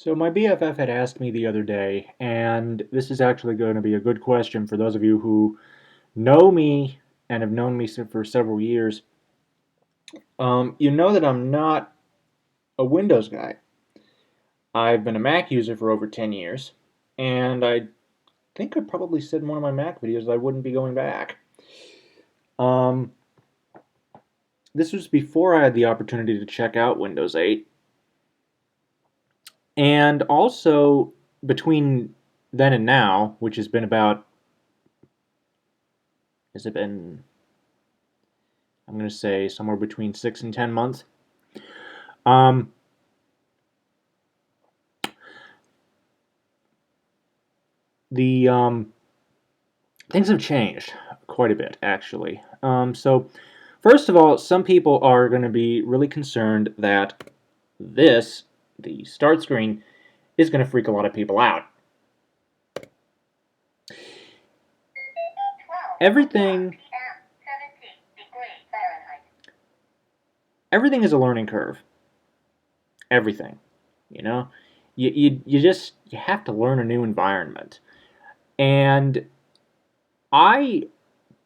So my BFF had asked me the other day, and this is actually going to be a good question for those of you who know me and have known me for several years. You know that I'm not a Windows guy. I've been a Mac user for over 10 years, and I think I probably said in one of my Mac videos that I wouldn't be going back. Um, this was before I had the opportunity to check out Windows 8, and also between then and now, which has been about, has it been I'm going to say somewhere between 6 and 10 months. Um, the things have changed quite a bit, actually. So, first of all, some people are going to be really concerned that the start screen, is going to freak a lot of people out. Everything, everything is a learning curve. Everything, you know, you have to learn a new environment. And I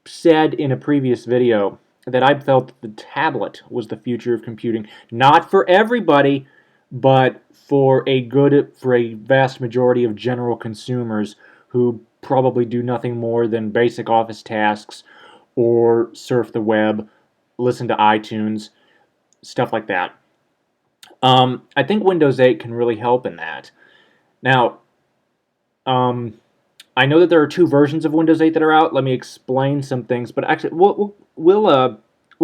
said in a previous video that I felt that the tablet was the future of computing, not for everybody, but for a vast majority of general consumers who probably do nothing more than basic office tasks or surf the web, listen to iTunes, stuff like that. I think Windows 8 can really help in that. Now, um, I know that there are two versions of Windows 8 that are out. Let me explain some things, but actually, we'll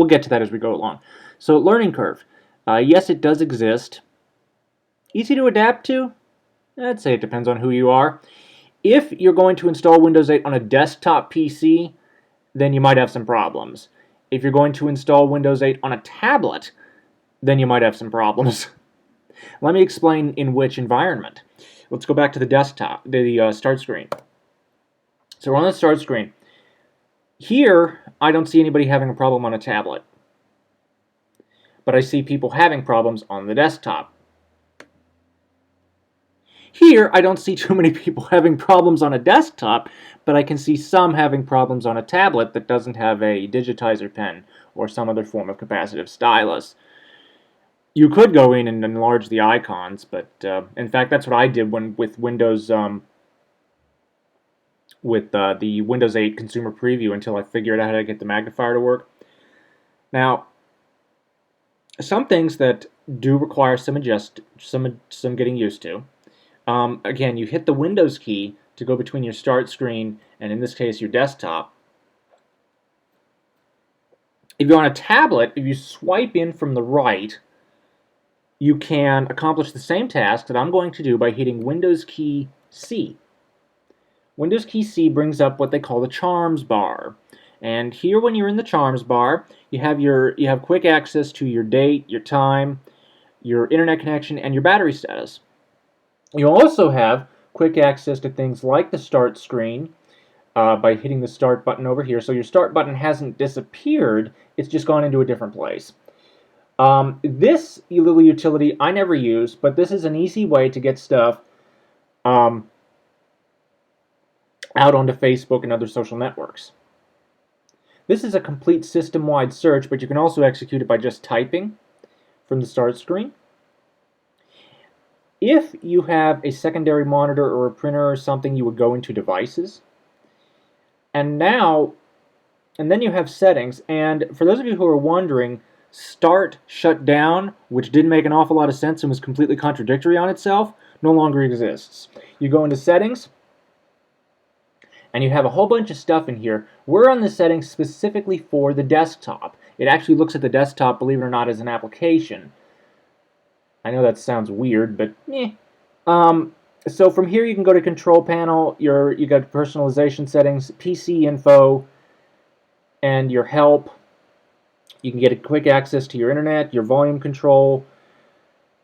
get to that as we go along. So, learning curve. Yes, it does exist. Easy to adapt to? I'd say it depends on who you are. If you're going to install Windows 8 on a desktop PC, then you might have some problems. If you're going to install Windows 8 on a tablet, then you might have some problems. Let me explain in which environment. Let's go back to the desktop, the start screen. So we're on the start screen. Here, I don't see anybody having a problem on a tablet, but I see people having problems on the desktop. Here, I don't see too many people having problems on a desktop, but I can see some having problems on a tablet that doesn't have a digitizer pen or some other form of capacitive stylus. You could go in and enlarge the icons, but in fact, that's what I did with Windows with the Windows 8 Consumer Preview until I figured out how to get the magnifier to work. Now, some things that do require some getting used to. Again, you hit the Windows key to go between your start screen and, in this case, your desktop. If you're on a tablet, if you swipe in from the right, you can accomplish the same task that I'm going to do by hitting Windows key C. Windows key C brings up what they call the charms bar. And here, when you're in the charms bar, you have quick access to your date, your time, your internet connection, and your battery status. You also have quick access to things like the start screen by hitting the start button over here. So your start button hasn't disappeared, it's just gone into a different place. This little utility I never use, but this is an easy way to get stuff out onto Facebook and other social networks. This is a complete system-wide search, but you can also execute it by just typing from the start screen. If you have a secondary monitor or a printer or something, you would go into Devices. And then you have Settings. And for those of you who are wondering, Start Shut Down, which didn't make an awful lot of sense and was completely contradictory on itself, no longer exists. You go into Settings, and you have a whole bunch of stuff in here. We're on the settings specifically for the desktop. It actually looks at the desktop, believe it or not, as an application. I know that sounds weird, but so from here you can go to Control Panel, you got personalization settings, PC info, and your help. You can get a quick access to your internet, your volume control,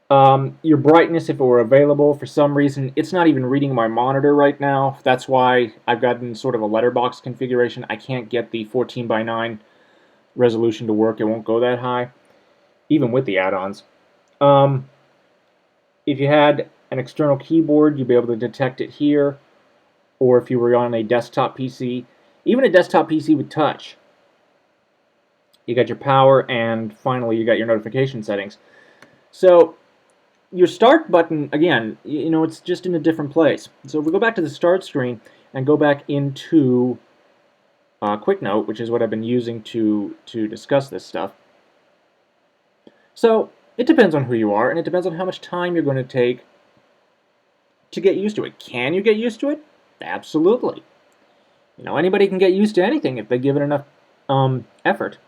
your brightness if it were available. For some reason, it's not even reading my monitor right now. That's why I've gotten sort of a letterbox configuration. I can't get the 14:9 resolution to work. It won't go that high, even with the add-ons. If you had an external keyboard, you'll be able to detect it here, or if you were on a desktop PC, even a desktop PC with touch. You got your power, and finally you got your notification settings. So your start button, again, it's just in a different place. So if we go back to the start screen and go back into QuickNote, which is what I've been using to discuss this stuff. So it depends on who you are, and it depends on how much time you're going to take to get used to it. Can you get used to it? Absolutely. Anybody can get used to anything if they give it enough effort.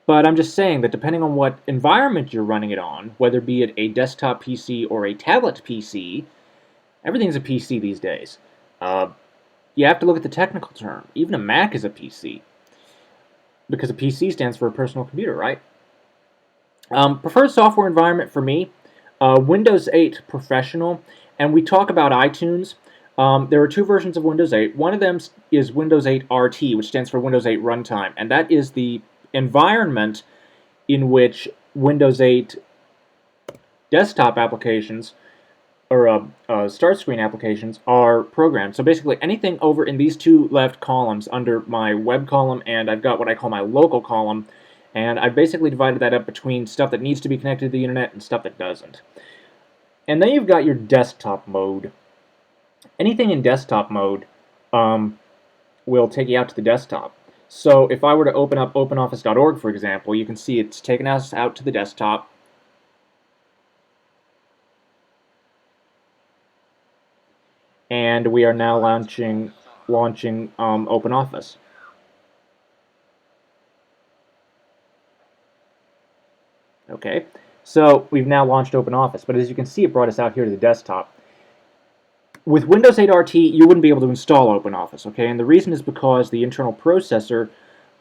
But I'm just saying that depending on what environment you're running it on, whether be it a desktop PC or a tablet PC, everything's a PC these days. You have to look at the technical term. Even a Mac is a PC, because a PC stands for a personal computer, right? Preferred software environment for me, Windows 8 Professional, and we talk about iTunes. There are two versions of Windows 8. One of them is Windows 8 RT, which stands for Windows 8 Runtime, and that is the environment in which Windows 8 desktop applications or start screen applications are programmed. So basically anything over in these two left columns under my web column, and I've got what I call my local column, and I've basically divided that up between stuff that needs to be connected to the internet and stuff that doesn't. And then you've got your desktop mode. Anything in desktop mode will take you out to the desktop. So if I were to open up OpenOffice.org, for example, you can see it's taken us out to the desktop. And we are now launching OpenOffice. Okay, so we've now launched OpenOffice, but as you can see, it brought us out here to the desktop. With Windows 8 RT, you wouldn't be able to install OpenOffice, okay? And the reason is because the internal processor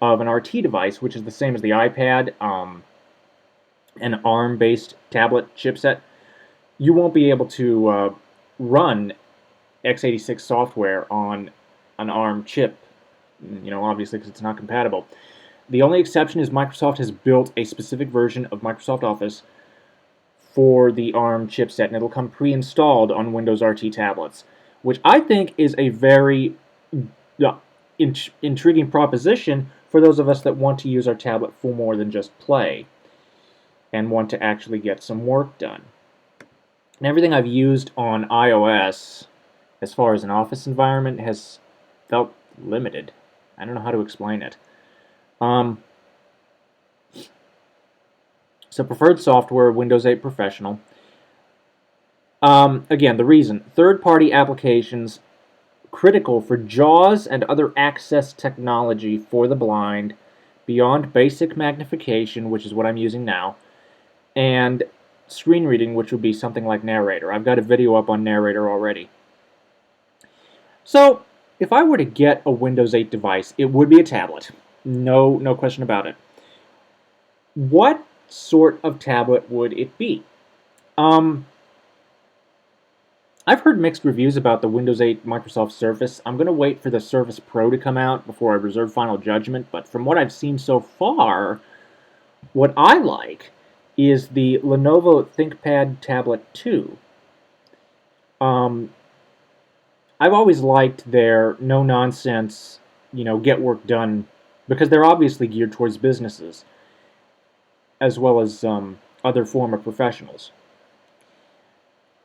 of an RT device, which is the same as the iPad, an ARM-based tablet chipset, you won't be able to run x86 software on an ARM chip, obviously because it's not compatible. The only exception is Microsoft has built a specific version of Microsoft Office for the ARM chipset, and it'll come pre-installed on Windows RT tablets, which I think is a very intriguing proposition for those of us that want to use our tablet for more than just play and want to actually get some work done. And everything I've used on iOS as far as an office environment has felt limited. I don't know how to explain it. So preferred software, Windows 8 Professional. Again, the reason, third-party applications critical for JAWS and other access technology for the blind, beyond basic magnification, which is what I'm using now, and screen reading, which would be something like Narrator. I've got a video up on Narrator already. So, if I were to get a Windows 8 device, it would be a tablet. No question about it. What sort of tablet would it be? I've heard mixed reviews about the Windows 8 Microsoft Surface. I'm going to wait for the Surface Pro to come out before I reserve final judgment, but from what I've seen so far, what I like is the Lenovo ThinkPad Tablet 2. I've always liked their no-nonsense, get work done, because they're obviously geared towards businesses, as well as other former professionals.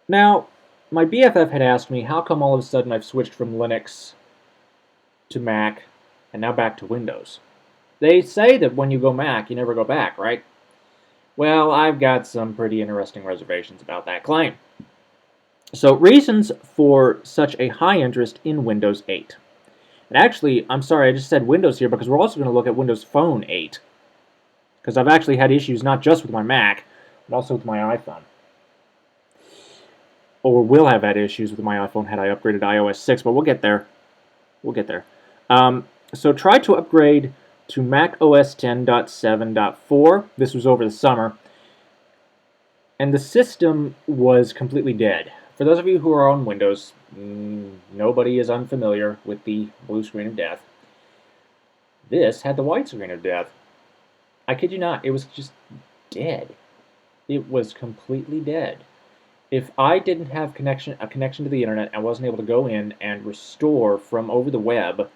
Now, my BFF had asked me, how come all of a sudden I've switched from Linux to Mac, and now back to Windows? They say that when you go Mac, you never go back, right? Well, I've got some pretty interesting reservations about that claim. So, reasons for such a high interest in Windows 8. And actually, I'm sorry, I just said Windows here because we're also going to look at Windows Phone 8. Because I've actually had issues not just with my Mac, but also with my iPhone. Or will have had issues with my iPhone had I upgraded to iOS 6, but we'll get there. We'll get there. So try to upgrade to Mac OS 10.7.4. This was over the summer. And the system was completely dead. For those of you who are on Windows, nobody is unfamiliar with the blue screen of death. This had the white screen of death. I kid you not, it was just dead. It was completely dead. If I didn't have a connection to the internet, I wasn't able to go in and restore from over the web,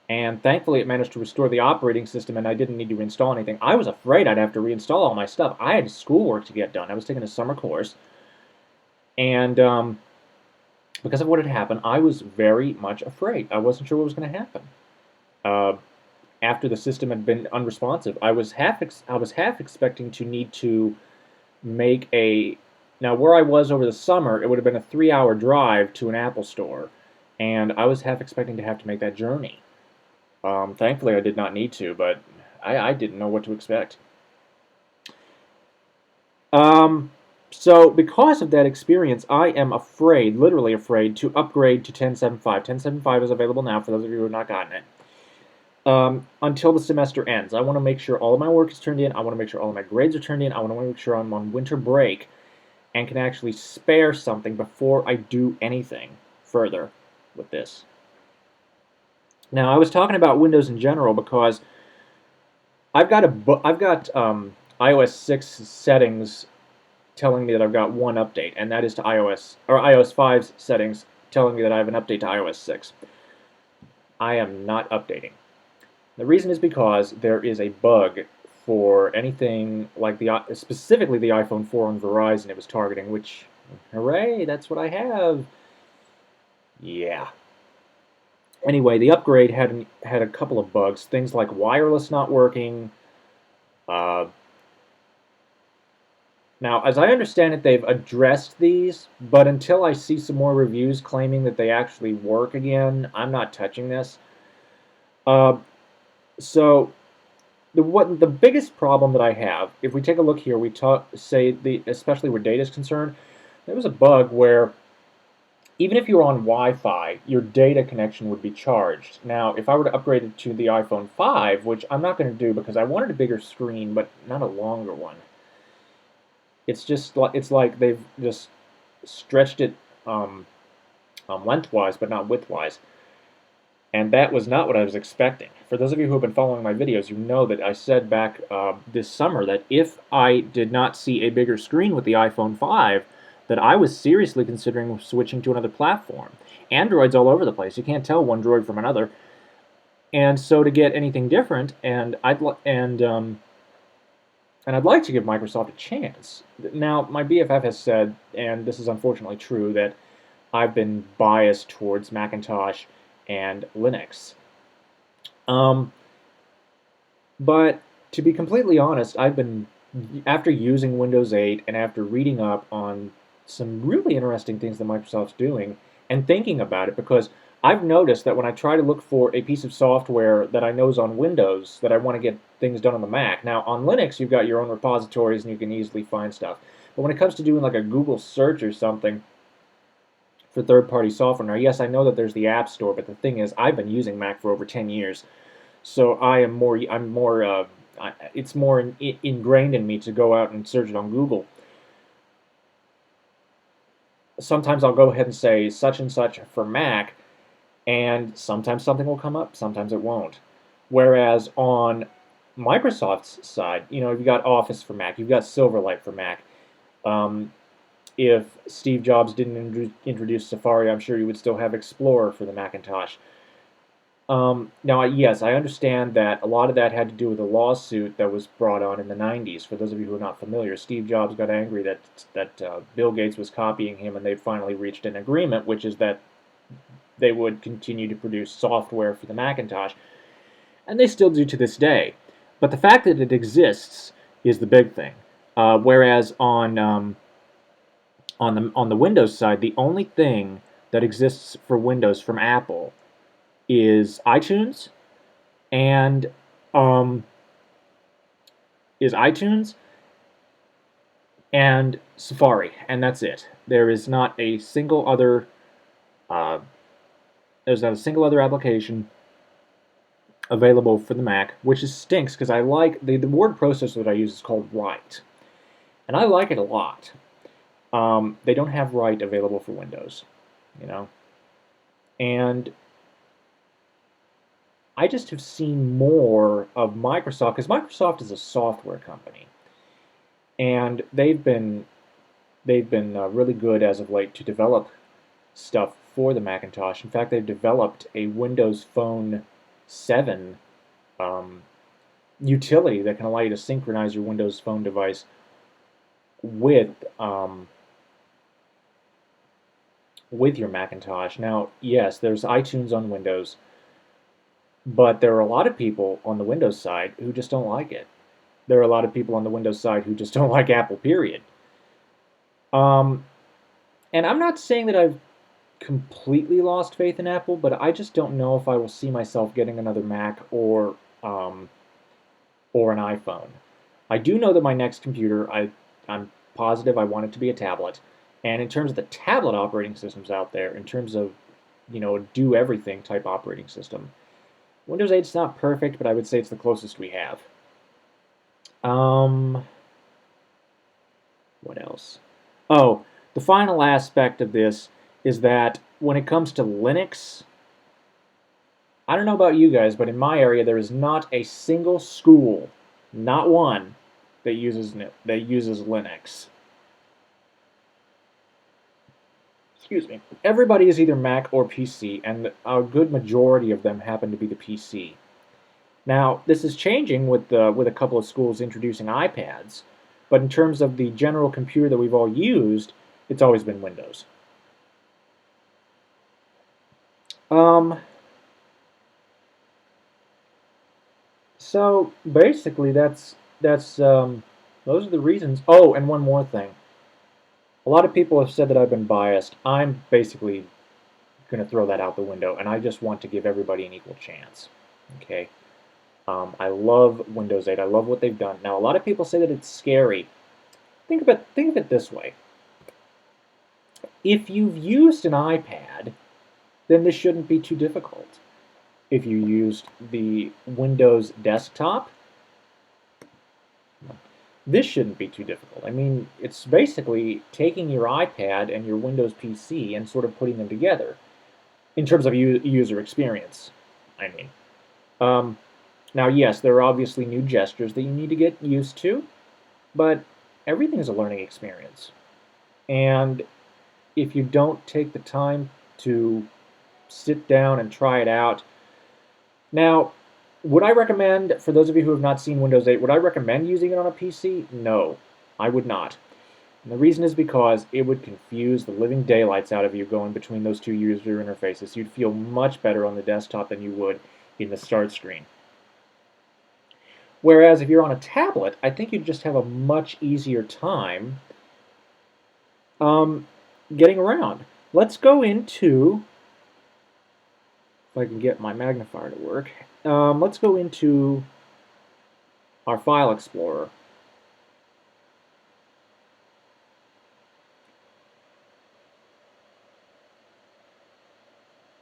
and thankfully it managed to restore the operating system and I didn't need to reinstall anything. I was afraid I'd have to reinstall all my stuff. I had schoolwork to get done. I was taking a summer course, and because of what had happened, I was very much afraid. I wasn't sure what was going to happen. Uh, After the system had been unresponsive, I was half expecting to need to make a now where I was over the summer, it would have been a 3-hour drive to an Apple store, and I was half expecting to have to make that journey. Thankfully, I did not need to, but I didn't know what to expect. Um, so because of that experience, I am afraid, literally afraid, to upgrade to 10.7.5. 10.7.5 is available now for those of you who have not gotten it. Until the semester ends. I want to make sure all of my work is turned in. I want to make sure all of my grades are turned in. I want to make sure I'm on winter break and can actually spare something before I do anything further with this. Now, I was talking about Windows in general because I've got iOS 6 settings telling me that I've got one update, and that is to iOS 5's settings telling me that I have an update to iOS 6. I am not updating. The reason is because there is a bug for anything like specifically the iPhone 4 on Verizon it was targeting, which, hooray, that's what I have. Yeah. Anyway, the upgrade had a couple of bugs, things like wireless not working. Now, as I understand it, they've addressed these, but until I see some more reviews claiming that they actually work again, I'm not touching this. So the biggest problem that I have, if we take a look here, especially where data is concerned, there was a bug where even if you were on Wi-Fi, your data connection would be charged. Now, if I were to upgrade it to the iPhone 5, which I'm not going to do because I wanted a bigger screen, but not a longer one. It's like they've just stretched it lengthwise, but not widthwise. And that was not what I was expecting. For those of you who have been following my videos, you know that I said back this summer that if I did not see a bigger screen with the iPhone 5, that I was seriously considering switching to another platform. Android's all over the place. You can't tell one Droid from another. And so to get anything different, and I'd like to give Microsoft a chance. Now, my BFF has said, and this is unfortunately true, that I've been biased towards Macintosh and Linux. But to be completely honest, after using Windows 8 and after reading up on some really interesting things that Microsoft's doing and thinking about it, because I've noticed that when I try to look for a piece of software that I know is on Windows, that I want to get things done on the Mac. Now, on Linux, you've got your own repositories and you can easily find stuff. But when it comes to doing like a Google search or something for third-party software, now, yes, I know that there's the App Store, but the thing is, I've been using Mac for over 10 years. So it's more ingrained in me to go out and search it on Google. Sometimes I'll go ahead and say such and such for Mac, and sometimes something will come up, sometimes it won't. Whereas on Microsoft's side, you've got Office for Mac, you've got Silverlight for Mac. If Steve Jobs didn't introduce Safari, I'm sure you would still have Explorer for the Macintosh. Now, yes, I understand that a lot of that had to do with a lawsuit that was brought on in the 90s. For those of you who are not familiar, Steve Jobs got angry that Bill Gates was copying him, and they finally reached an agreement, which is that they would continue to produce software for the Macintosh, and they still do to this day. But the fact that it exists is the big thing. Whereas on the Windows side, the only thing that exists for Windows from Apple is iTunes and Safari, and that's it. There is not a single other application available for the Mac, which stinks because I like the word processor that I use is called Write, and I like it a lot. They don't have Write available for Windows, and I just have seen more of Microsoft, because Microsoft is a software company. and they've been really good as of late to develop stuff for the Macintosh. In fact, they've developed a Windows Phone 7 um, utility that can allow you to synchronize your Windows Phone device with with your Macintosh. Now, yes, there's iTunes on Windows, but there are a lot of people on the Windows side who just don't like it. There are a lot of people on the Windows side who just don't like Apple, period. Um, and I'm not saying that I've completely lost faith in Apple, but I just don't know if I will see myself getting another Mac um, or an iPhone. I do know that my next computer, I'm positive I want it to be a tablet. And in terms of the tablet operating systems out there, in terms of, do everything type operating system, Windows 8 is not perfect, but I would say it's the closest we have. Um, what else? Oh, the final aspect of this is that when it comes to Linux, I don't know about you guys, but in my area there is not a single school, not one, that uses Linux. Excuse me. Everybody is either Mac or PC, and a good majority of them happen to be the PC. Now, this is changing with a couple of schools introducing iPads, but in terms of the general computer that we've all used, it's always been Windows. Um, so basically, that's those are the reasons. Oh, and one more thing. A lot of people have said that I've been biased. I'm basically going to throw that out the window, and I just want to give everybody an equal chance. Okay. I love Windows 8. I love what they've done. Now, a lot of people say that it's scary. Think of it this way. If you've used an iPad, then this shouldn't be too difficult. If you used the Windows desktop, this shouldn't be too difficult. I mean, it's basically taking your iPad and your Windows PC and sort of putting them together in terms of user experience. I mean, um, now, yes, there are obviously new gestures that you need to get used to, but everything is a learning experience. And if you don't take the time to sit down and try it out, now, would I recommend, for those of you who have not seen Windows 8, would I recommend using it on a PC? No, I would not. And the reason is because it would confuse the living daylights out of you going between those two user interfaces. You'd feel much better on the desktop than you would in the start screen. Whereas if you're on a tablet, I think you'd just have a much easier time getting around. Let's go into, if I can get my magnifier to work, let's go into our File Explorer.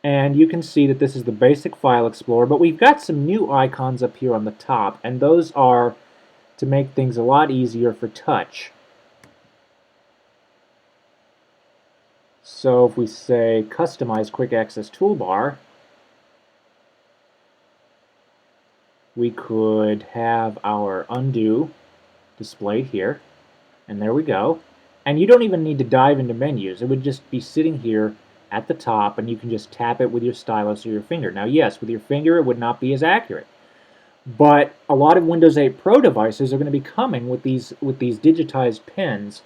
And you can see that this is the basic File Explorer, but we've got some new icons up here on the top, and those are to make things a lot easier for touch. So if we say Customize Quick Access Toolbar, we could have our undo displayed here, and there we go. And you don't even need to dive into menus. It would just be sitting here at the top, and you can just tap it with your stylus or your finger. Now, yes, with your finger, it would not be as accurate. But a lot of Windows 8 Pro devices are going to be coming with these digitized pens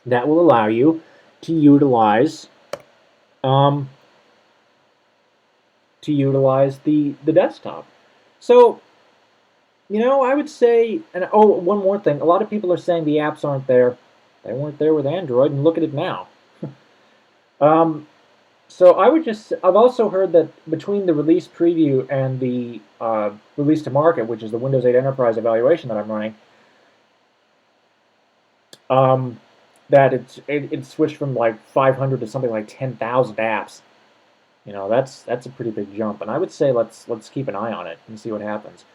that will allow you to utilize the desktop. So, I would say, and oh, one more thing. A lot of people are saying the apps aren't there. They weren't there with Android, and look at it now. So I've also heard that between the release preview and the release to market, which is the Windows 8 Enterprise evaluation that I'm running, that it switched from like 500 to something like 10,000 apps. That's a pretty big jump, and I would say let's keep an eye on it and see what happens.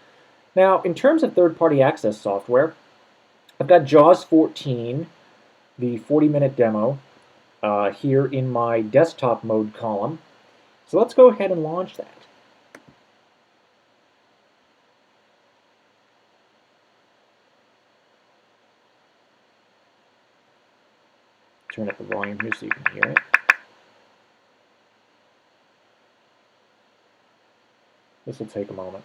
Now, in terms of third-party access software, I've got JAWS 14, the 40-minute demo, here in my desktop mode column. So let's go ahead and launch that. turn up the volume here so you can hear it. This will take a moment.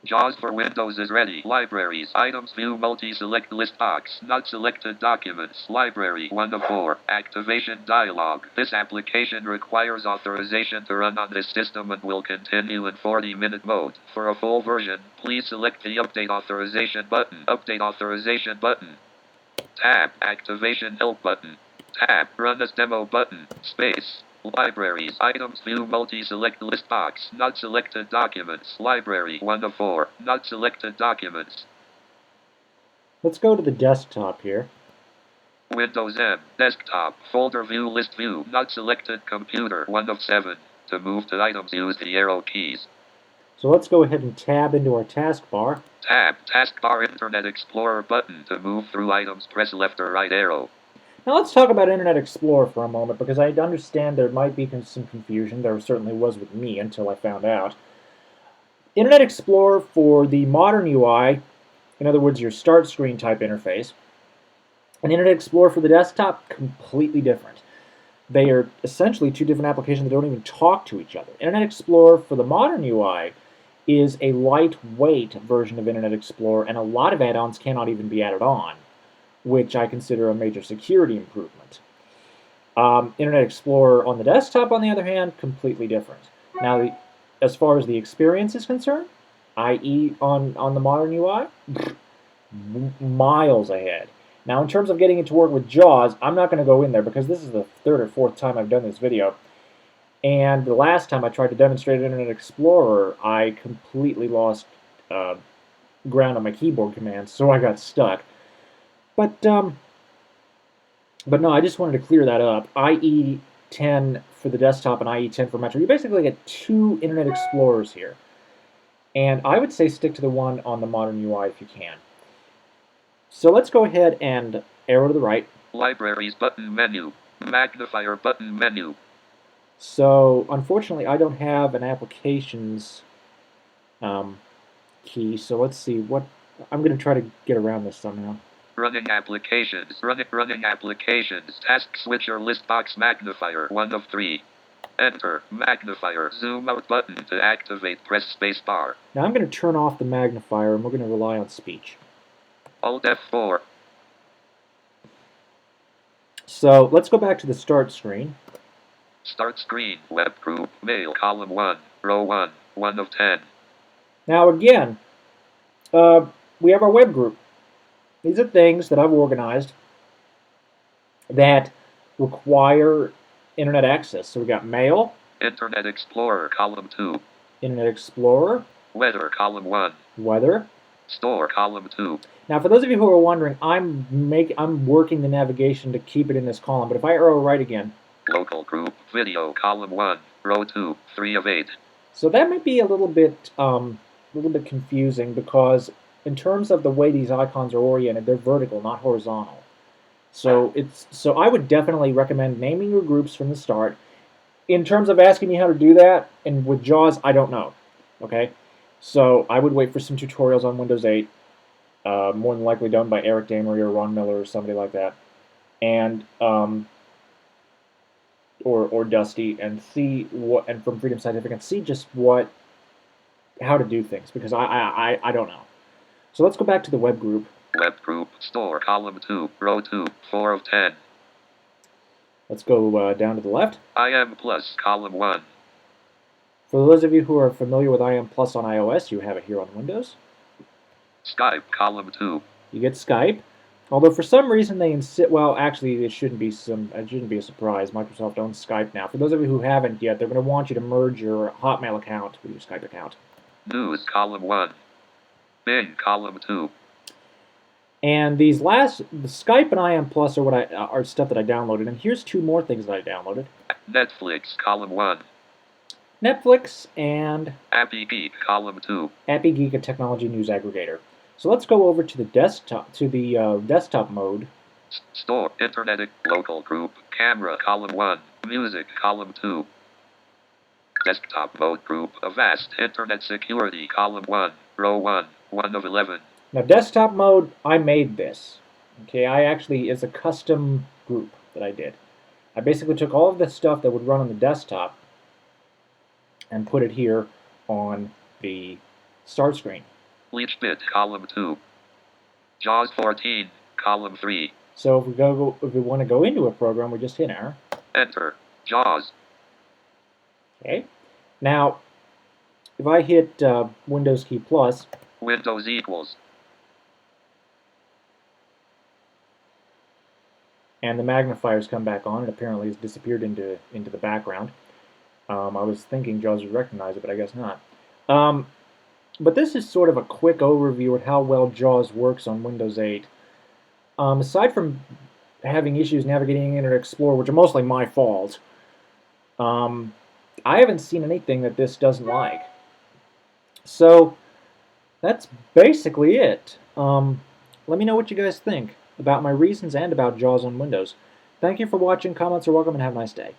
JAWS for Windows is ready. Libraries. Items view multi-select list box. Not selected documents. Library 1 of 4. Activation dialog. This application requires authorization to run on this system and will continue in 40-minute mode. For a full version, please select the Update Authorization button. Update Authorization button. Tab. Activation help button. Tab. Run as demo button. Space. Libraries. Items view multi-select list box. Not selected documents. Library 1 of 4. Not selected documents. Let's go to the desktop here. Windows M. Desktop. Folder view list view. Not selected computer 1 of 7. To move to items, use the arrow keys. So let's go ahead and tab into our taskbar. Tab. Taskbar Internet Explorer button. To move through items, press left or right arrow. Now let's talk about Internet Explorer for a moment, because I understand there might be some confusion. There certainly was with me until I found out. Internet Explorer for the modern UI, in other words, your start screen type interface, and Internet Explorer for the desktop, completely different. They are essentially two different applications that don't even talk to each other. Internet Explorer for the modern UI is a lightweight version of Internet Explorer, and a lot of add-ons cannot even be added on, which I consider a major security improvement. Internet Explorer on the desktop, on the other hand, completely different. Now, as far as the experience is concerned, i.e. on the modern UI, miles ahead. Now, in terms of getting it to work with JAWS, I'm not going to go in there because this is the third or fourth time I've done this video. And the last time I tried to demonstrate Internet Explorer, I completely lost ground on my keyboard commands, so I got stuck. But no, I just wanted to clear that up. IE10 for the desktop and IE10 for Metro. You basically get two Internet Explorers here. And I would say stick to the one on the modern UI if you can. So let's go ahead and arrow to the right. Libraries button menu. Magnifier button menu. So unfortunately, I don't have an applications key. So let's see what I'm going to try to get around this somehow. Running applications. Running applications. Task switcher list box magnifier 1 of 3. Enter. Magnifier. Zoom out button to activate. Press space bar. Now I'm going to turn off the magnifier and we're going to rely on speech. Alt F4. So let's go back to the start screen. Start screen. Web group. Mail. Column 1. Row 1. 1 of 10. Now again, we have our web group. These are things that I've organized that require internet access. So we've got Mail, Internet Explorer, column 2. Internet Explorer, Weather, column 1. Weather, Store, column 2. Now, for those of you who are wondering, I'm working the navigation to keep it in this column. But if I arrow right again, Local group, video, column 1, row 2, 3 of 8. So that might be a little bit confusing because in terms of the way these icons are oriented, they're vertical, not horizontal. So I would definitely recommend naming your groups from the start. In terms of asking me how to do that, and with JAWS, I don't know. Okay, so I would wait for some tutorials on Windows 8, more than likely done by Eric Damery or Ron Miller or somebody like that, and or Dusty, and see what, and from Freedom Scientific, and see just how to do things, because I don't know. So let's go back to the web group. Web group, store, column 2, row 2, 4 of 10. Let's go down to the left. IM Plus, column 1. For those of you who are familiar with IM Plus on iOS, you have it here on Windows. Skype, column 2. You get Skype. Although for some reason they insist, well, actually it shouldn't be a surprise. Microsoft owns Skype now. For those of you who haven't yet, they're going to want you to merge your Hotmail account with your Skype account. News, column 1. Bing, column 2. And the Skype and IM Plus are stuff that I downloaded. And here's two more things that I downloaded. Netflix, column 1. Netflix and Appy Geek, column 2. Appy Geek, a technology news aggregator. So let's go over to the desktop mode. Store, Internet, local group, camera, column 1, music, column 2. Desktop mode group, Avast, Internet security, column 1, row 1, 1 of 11. Now desktop mode, I made this. Okay, it's a custom group that I did. I basically took all of the stuff that would run on the desktop and put it here on the start screen. Each bit, column 2. JAWS 14, column 3. So if we want to go into a program, we just hit enter. Enter. JAWS. Okay. Now, if I hit Windows key plus, Windows equals. and the magnifiers come back on, it apparently has disappeared into the background. I was thinking JAWS would recognize it, but I guess not. But this is sort of a quick overview of how well JAWS works on Windows 8. Aside from having issues navigating Internet Explorer, which are mostly my fault, I haven't seen anything that this doesn't like. So that's basically it. Let me know what you guys think about my reasons and about JAWS on Windows. Thank you for watching. Comments are welcome, and have a nice day.